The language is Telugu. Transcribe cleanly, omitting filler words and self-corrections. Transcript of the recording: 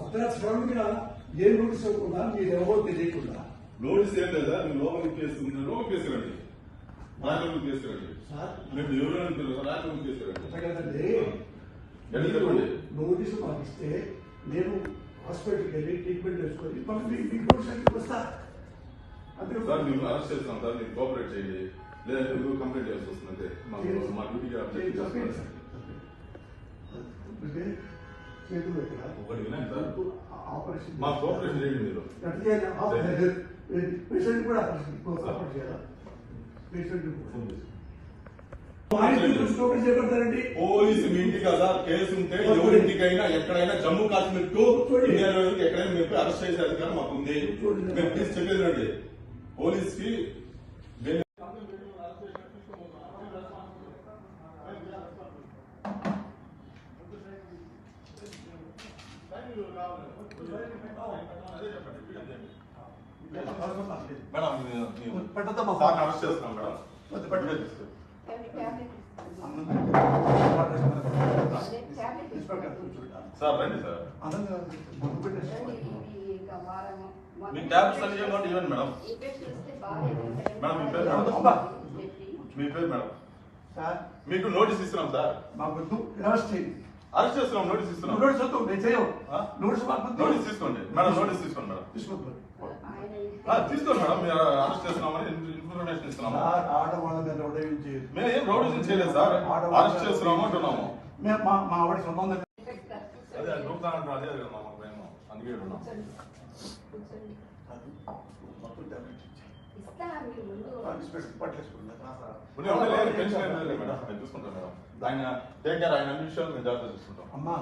అర్ధరాత్రి సమయంలో ఏ నోటీస్ ఇవ్వకుండా మీరు ఎవరో తెలియకుండా నోటీస్ ఏం లేదా మీరు లోపలికి తీసుకురండి రాత్రి తీసుకురండి మీరు ఎవరైనా రాత్రి తీసుకురండి నోటీసు మాకు ఇస్తే నేను హాస్పిటల్కి వెళ్ళి ట్రీట్మెంట్ చేసుకొని మీకు వస్తా అంతే సార్ మేము అరెస్ట్ చేస్తాం సార్ మీరు కోఆపరేట్ చేయండి లేదంటే మీరు కంప్లైంట్ చేయాల్సి వస్తుంది మా డ్యూటీకి చేతులు దగ్గర ఒకటి వినండి సార్ ఆపరేషన్ మా కోఆపరేషన్ చేయండి మీరు పేషెంట్ కూడా ఆపరేషన్ చేయాలా పేషెంట్ చేపడతారండి పోలీసు మీ ఇంటి కదా కేసు ఉంటే ఎవరింటికైనా ఎక్కడైనా జమ్మూ కాశ్మీర్ కు ఎక్కడైనా మీరు అరెస్ట్ చేసే అధికారం మాకు ఉంది మేము ప్లీజ్ చెప్పేదండి పోలీస్ కి అరెస్ట్ చేస్తున్నాం మేడం సార్ రండి సార్ మీ ట్యాబ్స్ అన్ని ఇవ్వండి మేడం మేడం మీ పేరు మేడం మీకు నోటీస్ ఇస్తున్నాం సార్ అరెస్ట్ చేస్తున్నాం నోటీస్ ఇస్తున్నాం నోటీస్ తీసుకోండి మేడం నోటీస్ తీసుకోండి మేడం తీసుకోండి మేడం మీరు అరెస్ట్ చేస్తున్నామని ఇన్ఫర్మేషన్ ఇస్తున్నాము మేము ఏం రౌడీజం చేయలేదు సార్ అరెస్ట్ చేస్తున్నాము అంటున్నాము మా ఆవిడ సంబంధం అదే దొరుకుతానంటారు అదే కదా మాకు మేము అందుకే ఉన్నాం పెన్షన్ మేడం మేము చూసుకుంటాం మేడం ఆయన టేక్ కేర్ ఆయన అన్ని విషయాలు మేము జాగ్రత్త చూసుకుంటాం అమ్మా